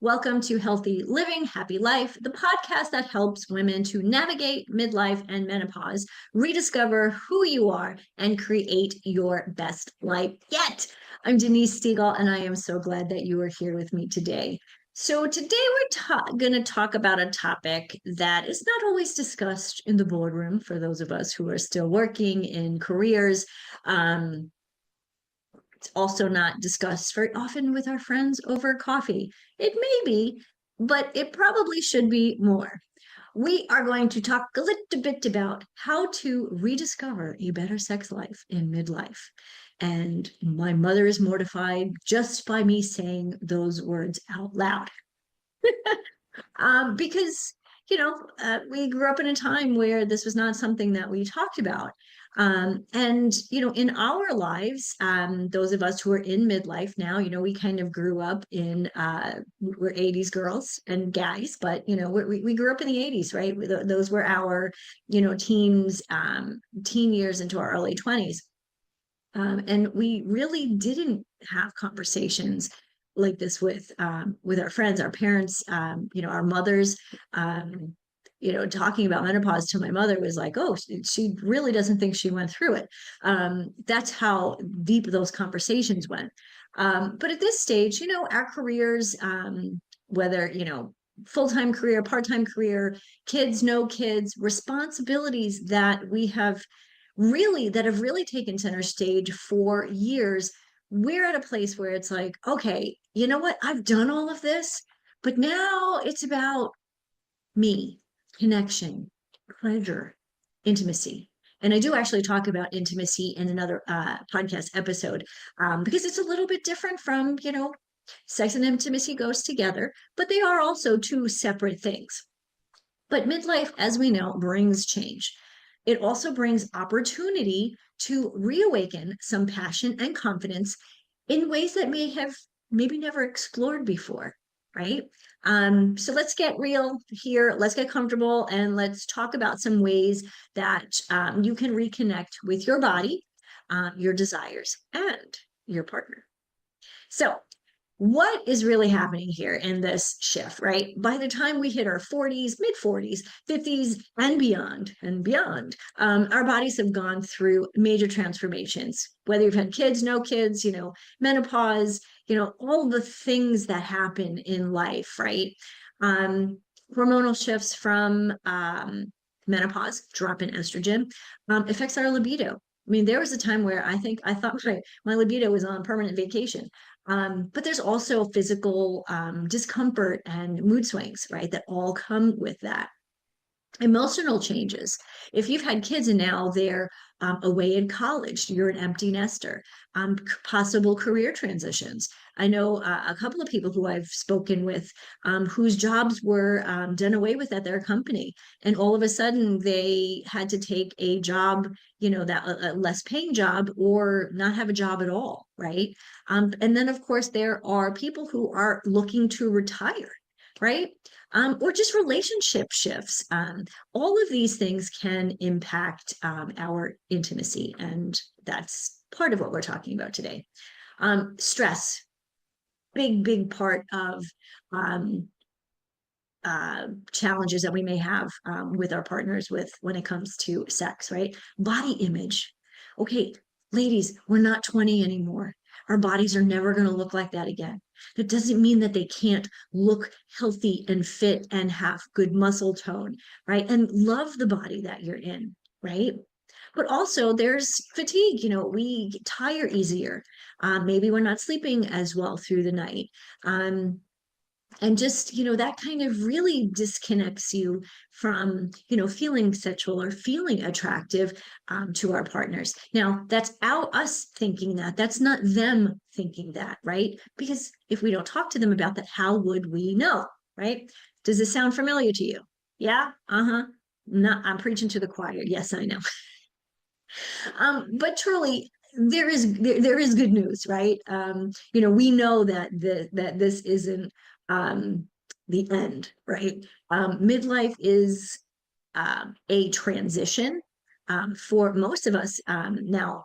Welcome to Healthy Living, Happy Life, the podcast that helps women to navigate midlife and menopause, rediscover who you are, and create your best life yet. I'm Denise Stegall, and I am so glad that you are here with me today. So today we're going to talk about a topic that is not always discussed in the boardroom for those of us who are still working in careers. It's also not discussed very often with our friends over coffee. It may be, but it probably should be more. We are going to talk a little bit about how to rediscover a better sex life in midlife. And my mother is mortified just by me saying those words out loud. Because, we grew up in a time where this was not something that we talked about. And in our lives, those of us who are in midlife now, we kind of grew up in, we're 80s girls and guys, but, we grew up in the 80s, right? Those were our, teens, teen years into our early 20s. And we really didn't have conversations like this with our friends, our parents, our mothers. Talking about menopause to my mother was like, oh, she really doesn't think she went through it. That's how deep those conversations went. But at this stage, our careers, whether, full-time career, part-time career, kids, no kids, responsibilities that have really taken center stage for years, we're at a place where it's like, okay, you know what? I've done all of this, but now it's about me, connection, pleasure, intimacy. And I do actually talk about intimacy in another podcast episode because it's a little bit different from, sex and intimacy goes together, but they are also two separate things. But midlife, as we know, brings change. It also brings opportunity to reawaken some passion and confidence in ways that maybe never explored before, right? So let's get real here. Let's get comfortable and let's talk about some ways that you can reconnect with your body, your desires, and your partner. So what is really happening here in this shift, right? By the time we hit our 40s, mid 40s, 50s, and beyond, our bodies have gone through major transformations. Whether you've had kids, no kids, menopause, all the things that happen in life, right? Hormonal shifts from menopause, drop in estrogen, affects our libido. I mean, there was a time where I thought my libido was on permanent vacation. But there's also physical discomfort and mood swings, right, that all come with that. Emotional changes. If you've had kids and now they're away in college, you're an empty nester. Possible career transitions. I know a couple of people who I've spoken with whose jobs were done away with at their company. And all of a sudden they had to take a job, that a less paying job or not have a job at all, right? And then, of course, there are people who are looking to retire, right? Or just relationship shifts. All of these things can impact our intimacy, and that's part of what we're talking about today. Stress, big part of challenges that we may have with our partners when it comes to sex, right? Body image. Okay, ladies, we're not 20 anymore. Our bodies are never going to look like that again. That doesn't mean that they can't look healthy and fit and have good muscle tone, right? And love the body that you're in, right? But also there's fatigue. We tire easier. Maybe we're not sleeping as well through the night. And just, that kind of really disconnects you from, feeling sexual or feeling attractive to our partners. Now, that's us thinking that. That's not them thinking that, right? Because if we don't talk to them about that, how would we know, right? Does this sound familiar to you? Yeah? Uh-huh. I'm preaching to the choir. Yes, I know. But truly, there is good news, right? We know that this isn't the end, right? Midlife is a transition. For most of us now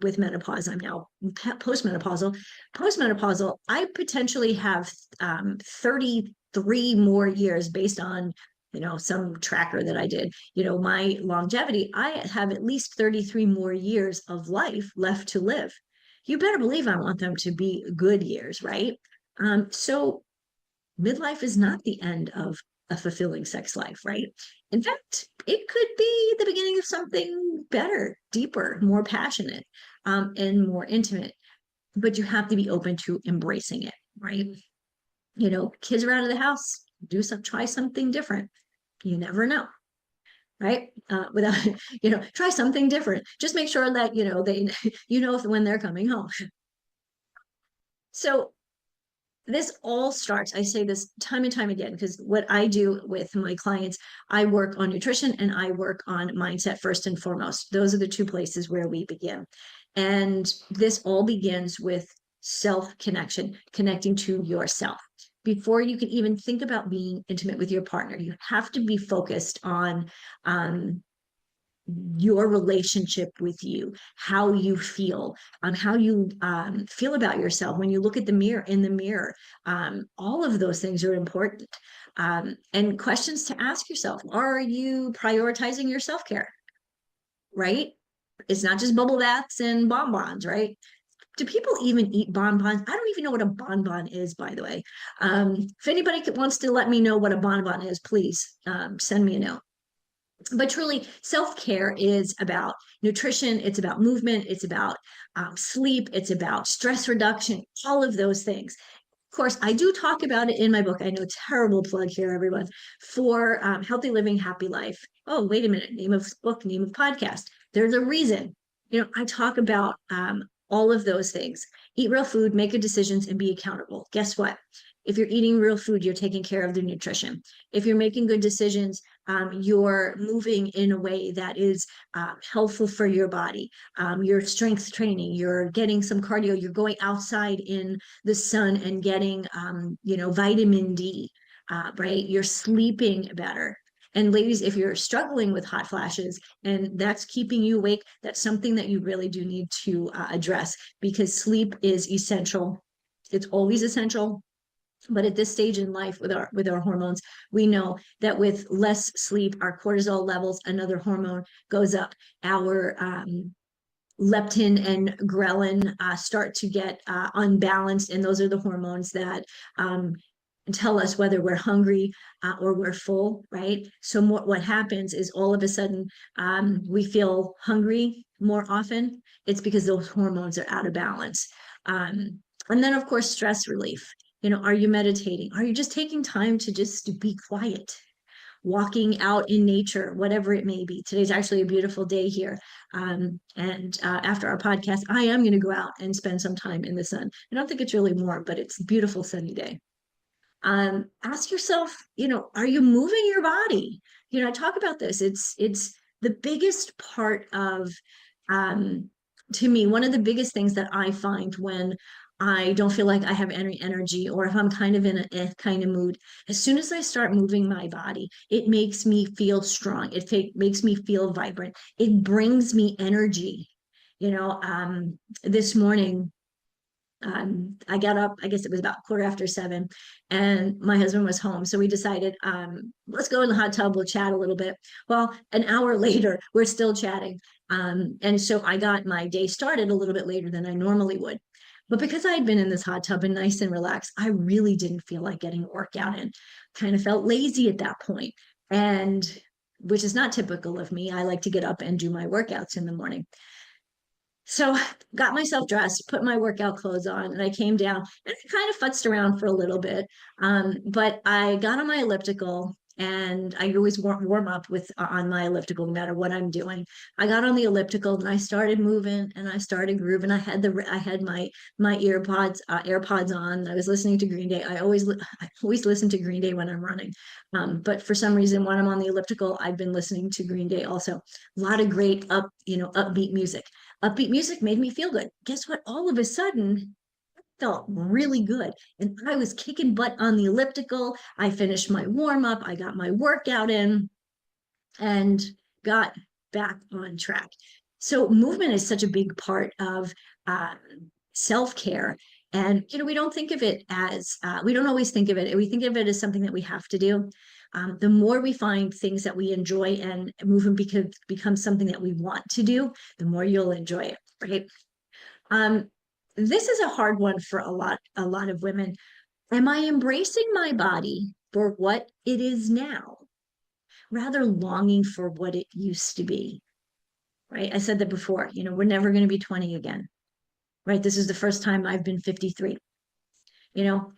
with menopause, I'm now postmenopausal. Postmenopausal, I potentially have 33 more years based on, some tracker that I did, my longevity. I have at least 33 more years of life left to live. You better believe I want them to be good years, right? So midlife is not the end of a fulfilling sex life, right? In fact, it could be the beginning of something better, deeper, more passionate, and more intimate. But you have to be open to embracing it, right? Kids are out of the house, try something different. You never know, right? Without, try something different. Just make sure that, when they're coming home. So this all starts, I say this time and time again, because what I do with my clients, I work on nutrition and I work on mindset first and foremost. Those are the two places where we begin. And this all begins with self-connection, connecting to yourself. Before you can even think about being intimate with your partner, you have to be focused on your relationship with you, how you feel, how you feel about yourself when you look at the mirror in the mirror. All of those things are important. And questions to ask yourself: are you prioritizing your self-care? Right? It's not just bubble baths and bonbons, right? Do people even eat bonbons? I don't even know what a bonbon is, by the way. If anybody wants to let me know what a bonbon is, please send me a note. But truly, self-care is about nutrition, it's about movement, it's about sleep, it's about stress reduction, all of those things. Of course, I do talk about it in my book. I know, terrible plug here, everyone, for Healthy Living, Happy Life. Oh, wait a minute, name of book, name of podcast. There's a reason. I talk about all of those things. Eat real food, make good decisions, and be accountable. Guess what? If you're eating real food, you're taking care of the nutrition. If you're making good decisions, you're moving in a way that is helpful for your body. You're strength training, you're getting some cardio, you're going outside in the sun and getting, vitamin D, right? You're sleeping better. And ladies, if you're struggling with hot flashes and that's keeping you awake, that's something that you really do need to address, because sleep is essential. It's always essential. But at this stage in life with our hormones, we know that with less sleep, our cortisol levels, another hormone, goes up. Our leptin and ghrelin start to get unbalanced, and those are the hormones that tell us whether we're hungry or we're full, right? So what happens is all of a sudden we feel hungry more often. It's because those hormones are out of balance. And then, of course, stress relief. Are you meditating? Are you just taking time to just be quiet? Walking out in nature, whatever it may be. Today's actually a beautiful day here. And after our podcast, I am going to go out and spend some time in the sun. I don't think it's really warm, but it's a beautiful sunny day. Ask yourself, are you moving your body? I talk about this. It's the biggest part of, to me, one of the biggest things that I find when I don't feel like I have any energy, or if I'm kind of in a kind of mood, as soon as I start moving my body, it makes me feel strong. It makes me feel vibrant. It brings me energy. This morning, I got up, I guess it was about 7:15, and my husband was home. So we decided, let's go in the hot tub, we'll chat a little bit. Well, an hour later, we're still chatting. And so I got my day started a little bit later than I normally would. But because I had been in this hot tub and nice and relaxed, I really didn't feel like getting a workout in. Kind of felt lazy at that point, and which is not typical of me. I like to get up and do my workouts in the morning. So got myself dressed, put my workout clothes on, and I came down and I kind of futzed around for a little bit. But I got on my elliptical, and I always warm up with on my elliptical no matter what I'm doing. I got on the elliptical and I started moving and I started grooving. I had my AirPods on. I was listening to Green Day. I always listen to Green Day when I'm running. But for some reason, when I'm on the elliptical, I've been listening to Green Day also. A lot of great upbeat music. Upbeat music made me feel good. Guess what? All of a sudden, felt really good. And I was kicking butt on the elliptical. I finished my warm up. I got my workout in and got back on track. So movement is such a big part of self-care. And, we don't think of it as, we don't always think of it. We think of it as something that we have to do. The more we find things that we enjoy and movement becomes something that we want to do, the more you'll enjoy it, right? This is a hard one for a lot of women. Am I embracing my body for what it is now, rather longing for what it used to be? Right? I said that before, we're never going to be 20 again, right? This is the first time I've been 53.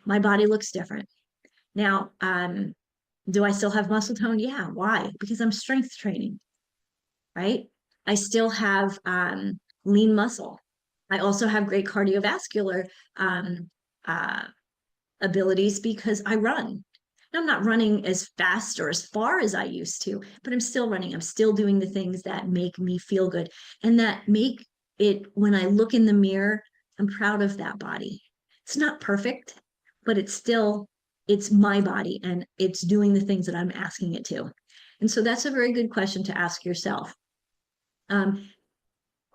My body looks different. Now, do I still have muscle tone? Yeah. Why? Because I'm strength training, right? I still have lean muscle. I also have great cardiovascular um, uh, abilities because I run. I'm not running as fast or as far as I used to, but I'm still running. I'm still doing the things that make me feel good and that make it, when I look in the mirror, I'm proud of that body. It's not perfect, but it's my body and it's doing the things that I'm asking it to. And so that's a very good question to ask yourself.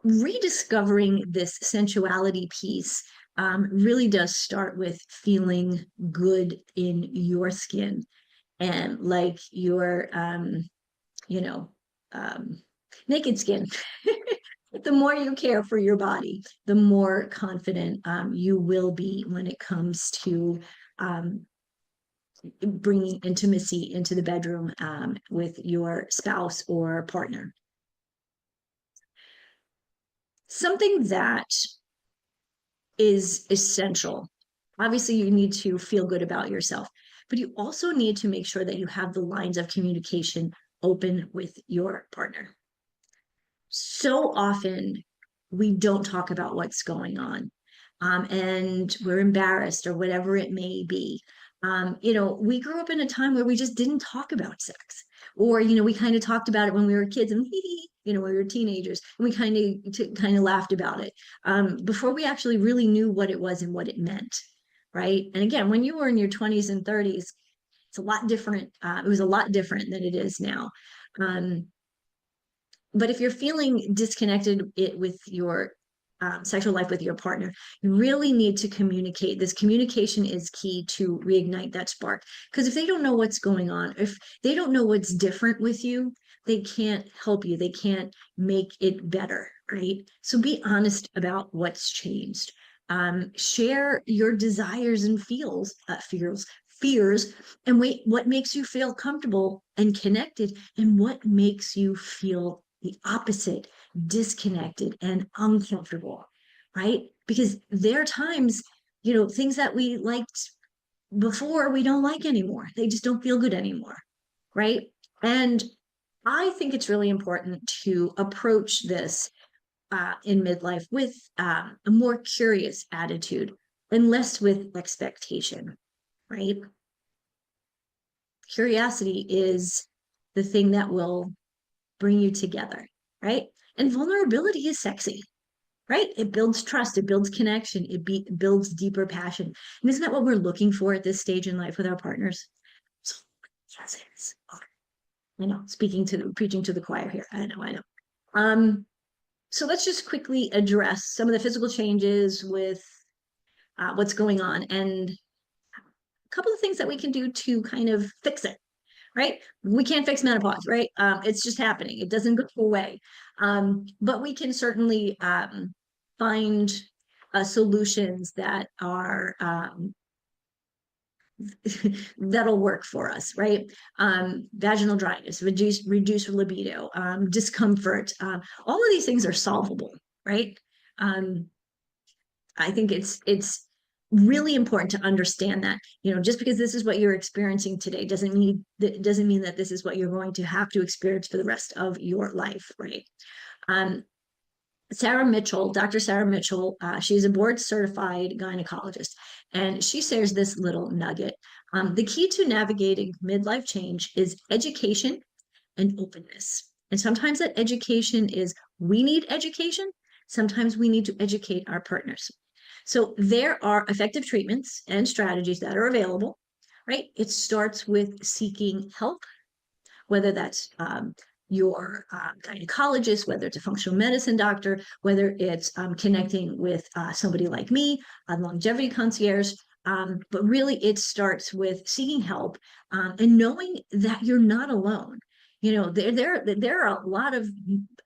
Rediscovering this sensuality piece really does start with feeling good in your skin and like your you know naked skin. The more you care for your body, the more confident you will be when it comes to bringing intimacy into the bedroom with your spouse or partner. Something that is essential. Obviously, you need to feel good about yourself, but you also need to make sure that you have the lines of communication open with your partner. So often, we don't talk about what's going on, and we're embarrassed or whatever it may be. We grew up in a time where we just didn't talk about sex, or we kind of talked about it when we were kids, and when we were teenagers, and we kind of laughed about it before we actually really knew what it was and what it meant, right? And again, when you were in your 20s and 30s, it's a lot different. It was a lot different than it is now. But if you're feeling disconnected with your sexual life with your partner, you really need to communicate. This communication is key to reignite that spark. Because if they don't know what's going on, if they don't know what's different with you, they can't help you. They can't make it better, right? So be honest about what's changed. Share your desires and fears, and wait, what makes you feel comfortable and connected, and what makes you feel the opposite, disconnected and uncomfortable, right? Because there are times, things that we liked before, we don't like anymore. They just don't feel good anymore, right? And I think it's really important to approach this in midlife with a more curious attitude and less with expectation, right? Curiosity is the thing that will bring you together, right? And vulnerability is sexy, right? It builds trust, it builds connection, builds deeper passion. And isn't that what we're looking for at this stage in life with our partners? So, yes, it is. I know, preaching to the choir here. I know. So let's just quickly address some of the physical changes with what's going on and a couple of things that we can do to kind of fix it, right? We can't fix menopause, right? It's just happening. It doesn't go away. But we can certainly find solutions that are that'll work for us, right? Vaginal dryness, reduce libido, discomfort. All of these things are solvable, right? I think it's really important to understand that just because this is what you're experiencing today doesn't mean that this is what you're going to have to experience for the rest of your life, right? Dr. Sarah Mitchell, she's a board certified gynecologist, and she shares this little nugget. The key to navigating midlife change is education and openness. And sometimes that education is we need education. Sometimes we need to educate our partners. So there are effective treatments and strategies that are available, right? It starts with seeking help, whether that's your gynecologist, whether it's a functional medicine doctor, whether it's connecting with somebody like me, a longevity concierge. But really, it starts with seeking help and knowing that you're not alone. You know, there are a lot of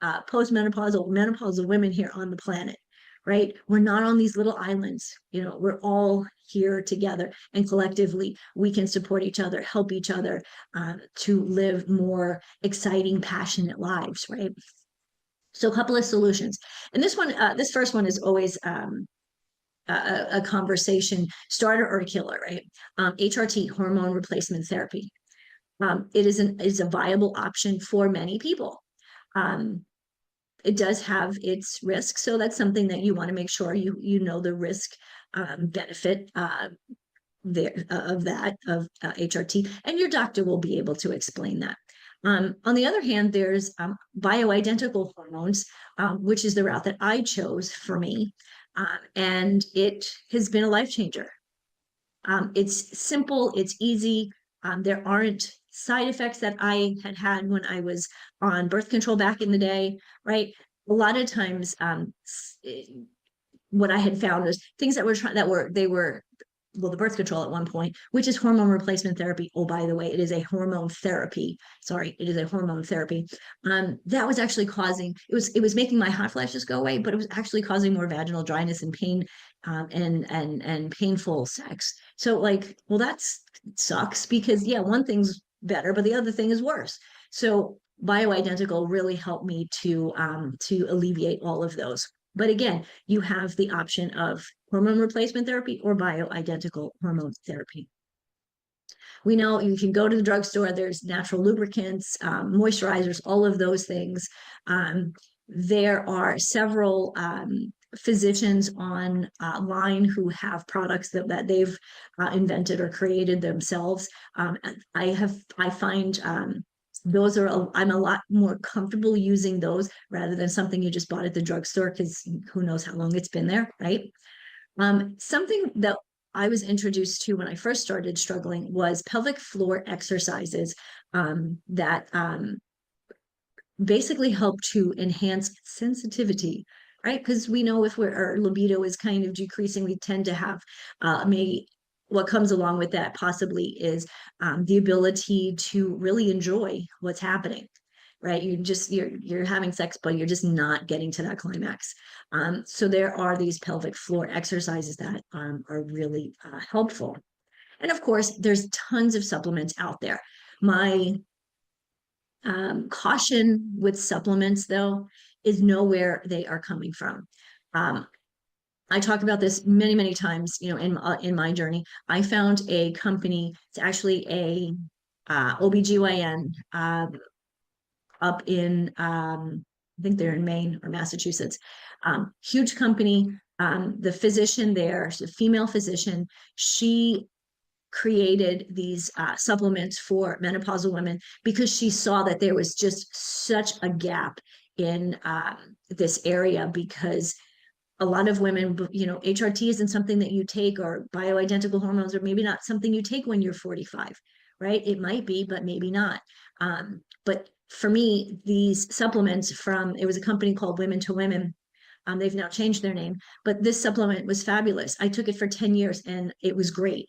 postmenopausal, menopausal women here on the planet, right? We're not on these little islands. You know, we're all here together, and collectively we can support each other, help each other to live more exciting, passionate lives, right? So a couple of solutions. And this first one is always a conversation starter or a killer, right? HRT, hormone replacement therapy. It is a viable option for many people. It does have its risks, so that's something that you want to make sure you know the risk benefit there of that of HRT, and your doctor will be able to explain that. On the other hand, there's bioidentical hormones, which is the route that I chose for me, and it has been a life changer. It's simple, it's easy. There aren't side effects that I had when I was on birth control back in the day, right? A lot of times, what I had found was things that were well, the birth control at one point, which is hormone replacement therapy. Oh, by the way, it is a hormone therapy. Sorry, it is a hormone therapy. That was actually causing, it was making my hot flashes go away, but it was actually causing more vaginal dryness and pain, and painful sex. So like, well, that's sucks because yeah, one thing's better, but the other thing is worse. So bioidentical really helped me to alleviate all of those. But again, you have the option of hormone replacement therapy or bioidentical hormone therapy. We know you can go to the drugstore, there's natural lubricants, moisturizers, all of those things. There are several physicians online who have products that they've invented or created themselves. I find those are, I'm a lot more comfortable using those rather than something you just bought at the drugstore because who knows how long it's been there, right? Something that I was introduced to when I first started struggling was pelvic floor exercises that basically help to enhance sensitivity, right? Because we know if our libido is kind of decreasing, we tend to have what comes along with that possibly is the ability to really enjoy what's happening, right? You're having sex, but you're just not getting to that climax. So there are these pelvic floor exercises that are really helpful. And of course, there's tons of supplements out there. My caution with supplements, though, is know where they are coming from. I talk about this many, many times, you know, in my journey. I found a company, it's actually a OBGYN up in, I think they're in Maine or Massachusetts, huge company. The physician there, she's a female physician, she created these supplements for menopausal women because she saw that there was just such a gap in this area because a lot of women, you know, HRT isn't something that you take, or bioidentical hormones, or maybe not something you take when you're 45, right? It might be, but maybe not. But for me, these supplements it was a company called Women to Women. They've now changed their name, but this supplement was fabulous. I took it for 10 years and it was great.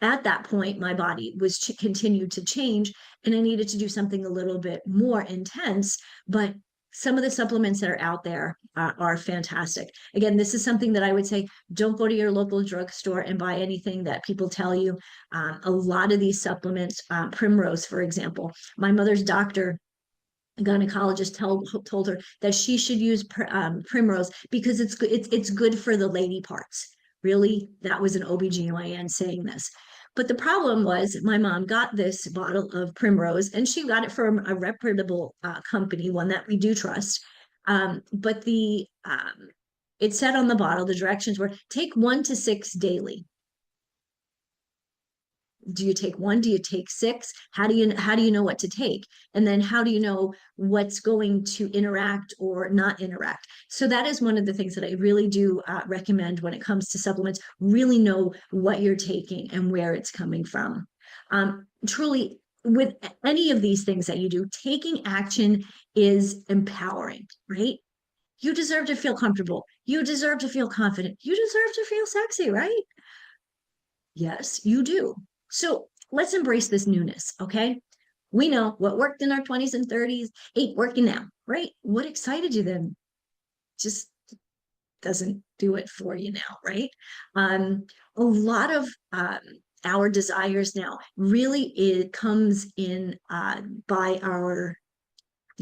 At that point, my body was continued to change and I needed to do something a little bit more intense, but some of the supplements that are out there are fantastic. Again, this is something that I would say, don't go to your local drugstore and buy anything that people tell you. A lot of these supplements, Primrose, for example, my mother's doctor, a gynecologist, told her that she should use Primrose because it's good for the lady parts. Really, that was an OBGYN saying this. But the problem was my mom got this bottle of Primrose and she got it from a reputable company, one that we do trust. But it said on the bottle, the directions were take 1 to 6 daily. Do you take 1? Do you take 6? How do you know what to take? And then how do you know what's going to interact or not interact? So that is one of the things that I really do recommend when it comes to supplements. Really know what you're taking and where it's coming from. Truly, with any of these things that you do, taking action is empowering, right? You deserve to feel comfortable. You deserve to feel confident. You deserve to feel sexy, right? Yes, you do. So let's embrace this newness, okay? We know what worked in our 20s and 30s ain't working now, right? What excited you then just doesn't do it for you now, right? A lot of our desires now really it comes in by our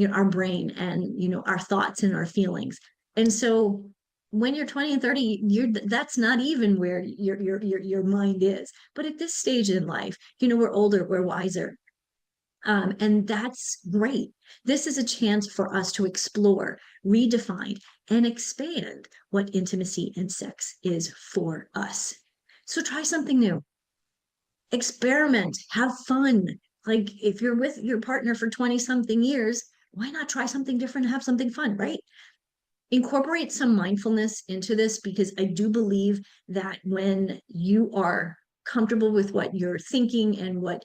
our brain and our thoughts and our feelings. And so when you're 20 and 30, that's not even where your mind is. But at this stage in life, we're older, we're wiser, and that's great. This is a chance for us to explore, redefine, and expand what intimacy and sex is for us. So try something new, experiment, have fun. Like if you're with your partner for 20 something years, why not try something different and have something fun, right? Incorporate some mindfulness into this because I do believe that when you are comfortable with what you're thinking and what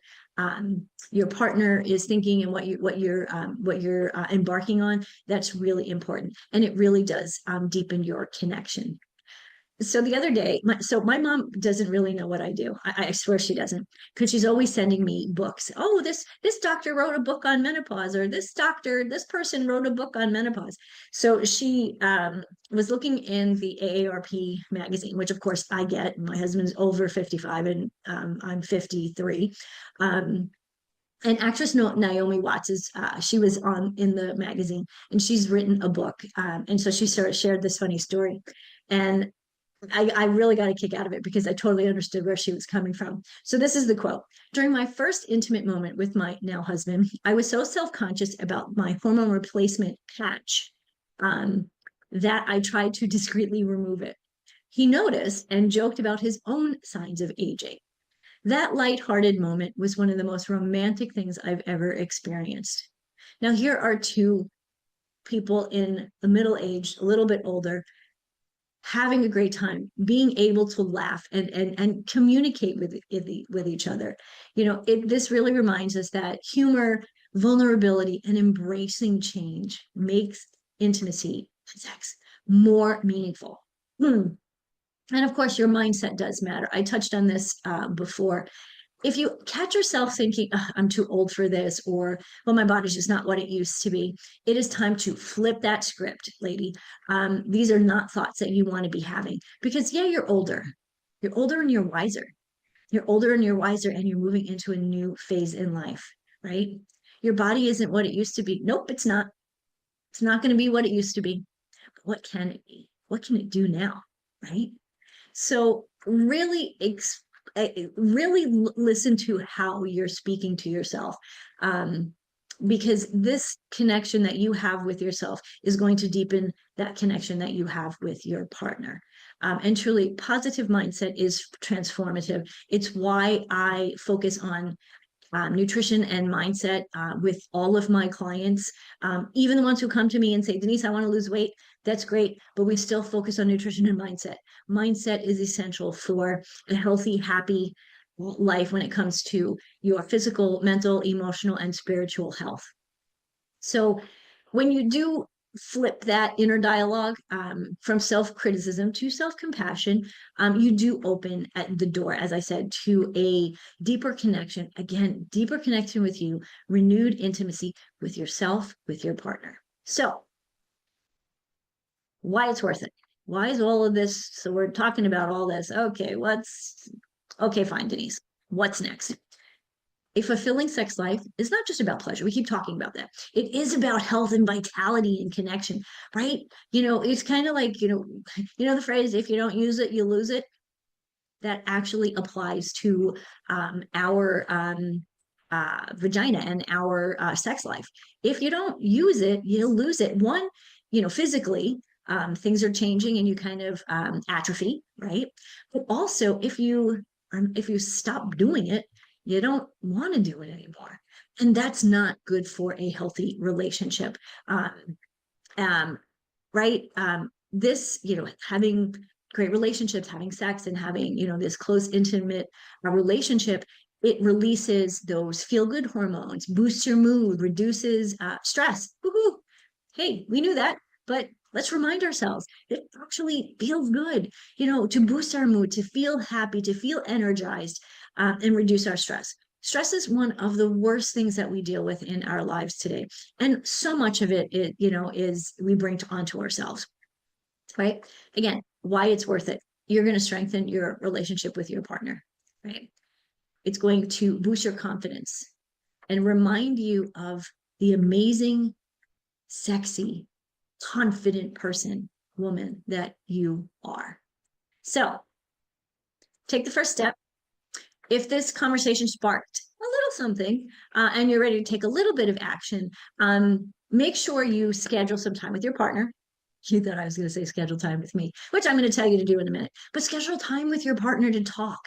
your partner is thinking and what you're embarking on, that's really important, and it really does deepen your connection. So the other day, my mom doesn't really know what I do. I swear she doesn't, because she's always sending me books. Oh, this doctor wrote a book on menopause, or this person wrote a book on menopause. So she was looking in the AARP magazine, which of course I get. My husband's over 55 and I'm 53. And actress Naomi Watts she was on in the magazine, and she's written a book. And so she sort of shared this funny story. And I really got a kick out of it because I totally understood where she was coming from. So this is the quote. During my first intimate moment with my now husband, I was so self-conscious about my hormone replacement patch that I tried to discreetly remove it. He noticed and joked about his own signs of aging. That lighthearted moment was one of the most romantic things I've ever experienced. Now, here are two people in the middle age, a little bit older, having a great time, being able to laugh and communicate with each other. This really reminds us that humor, vulnerability, and embracing change makes intimacy and sex more meaningful. And of course, your mindset does matter. I touched on this before. If you catch yourself thinking, I'm too old for this, or, well, my body's just not what it used to be, it is time to flip that script, lady. These are not thoughts that you want to be having because, yeah, you're older. You're older and you're wiser. You're older and you're wiser, and you're moving into a new phase in life, right? Your body isn't what it used to be. Nope, it's not. It's not going to be what it used to be. But what can it be? What can it do now, right? So really listen to how you're speaking to yourself, because this connection that you have with yourself is going to deepen that connection that you have with your partner. And truly, positive mindset is transformative. It's why I focus on nutrition and mindset with all of my clients, even the ones who come to me and say, Denise, I want to lose weight. That's great, but we still focus on nutrition and mindset. Mindset is essential for a healthy, happy life when it comes to your physical, mental, emotional, and spiritual health. So when you do flip that inner dialogue from self-criticism to self-compassion, you do open at the door, as I said, to a deeper connection. Again, deeper connection with you, renewed intimacy with yourself, with your partner. So why it's worth it? Why is all of this? So we're talking about all this. Okay, fine, Denise. What's next? A fulfilling sex life is not just about pleasure. We keep talking about that. It is about health and vitality and connection, right? It's kind of like, the phrase, if you don't use it, you lose it. That actually applies to our vagina and our sex life. If you don't use it, you'll lose it. One, physically, things are changing and you kind of atrophy, right? But also, if you stop doing it, you don't want to do it anymore. And that's not good for a healthy relationship. Right? Having great relationships, having sex, and having, this close, intimate relationship It releases those feel-good hormones, boosts your mood, reduces stress. Woohoo! Hey, we knew that, but let's remind ourselves it actually feels good, to boost our mood, to feel happy, to feel energized, and reduce our stress. Stress is one of the worst things that we deal with in our lives today, and so much of it, is we bring onto ourselves. Right? Again, why it's worth it. You're going to strengthen your relationship with your partner, right? It's going to boost your confidence and remind you of the amazing, sexy, confident person, woman that you are. So take the first step. If this conversation sparked a little something, and you're ready to take a little bit of action, make sure you schedule some time with your partner. You thought I was going to say schedule time with me, which I'm going to tell you to do in a minute, but schedule time with your partner to talk.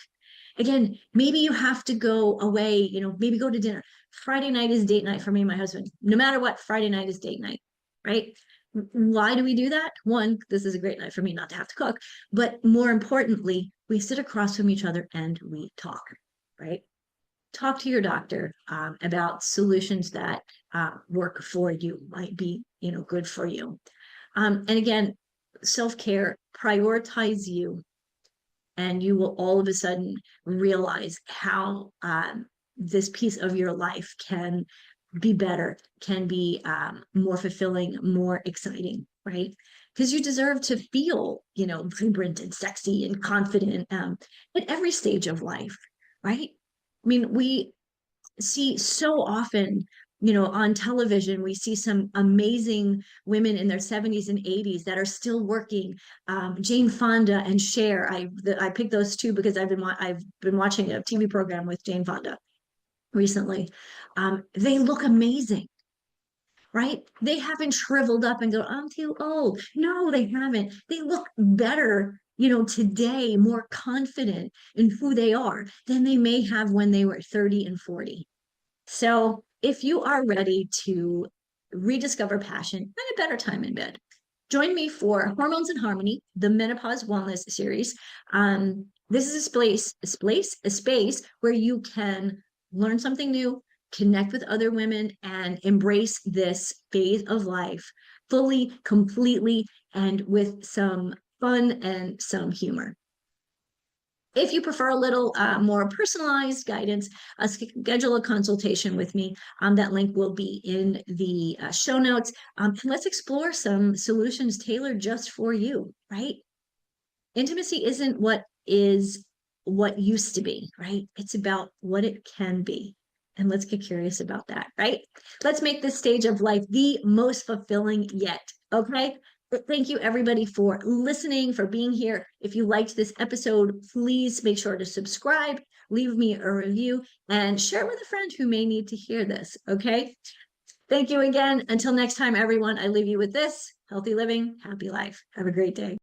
Again, maybe you have to go away, maybe go to dinner. Friday night is date night for me and my husband. No matter what, Friday night is date night, right? Why do we do that? One, this is a great night for me not to have to cook, but more importantly, we sit across from each other and we talk, right? Talk to your doctor about solutions that work for you, might be, good for you. And again, self-care, prioritize you, and you will all of a sudden realize how this piece of your life can be better, can be more fulfilling, more exciting, right? Because you deserve to feel, vibrant and sexy and confident at every stage of life, right? I mean, we see so often, on television, we see some amazing women in their 70s and 80s that are still working. Jane Fonda and Cher. I picked those two because I've been watching a TV program with Jane Fonda recently. They look amazing, right? They haven't shriveled up and go, I'm too old. No, they haven't. They look better, today, more confident in who they are than they may have when they were 30 and 40. So if you are ready to rediscover passion and a better time in bed, join me for Hormones in Harmony, the Menopause Wellness Series. This is a space where you can learn something new, connect with other women, and embrace this phase of life fully, completely, and with some fun and some humor. If you prefer a little more personalized guidance, schedule a consultation with me. That link will be in the show notes. And let's explore some solutions tailored just for you, right? Intimacy isn't what used to be, right? It's about what it can be. And let's get curious about that, right? Let's make this stage of life the most fulfilling yet, okay? Thank you, everybody, for listening, for being here. If you liked this episode, please make sure to subscribe, leave me a review, and share it with a friend who may need to hear this, okay? Thank you again. Until next time, everyone, I leave you with this: healthy living, happy life. Have a great day.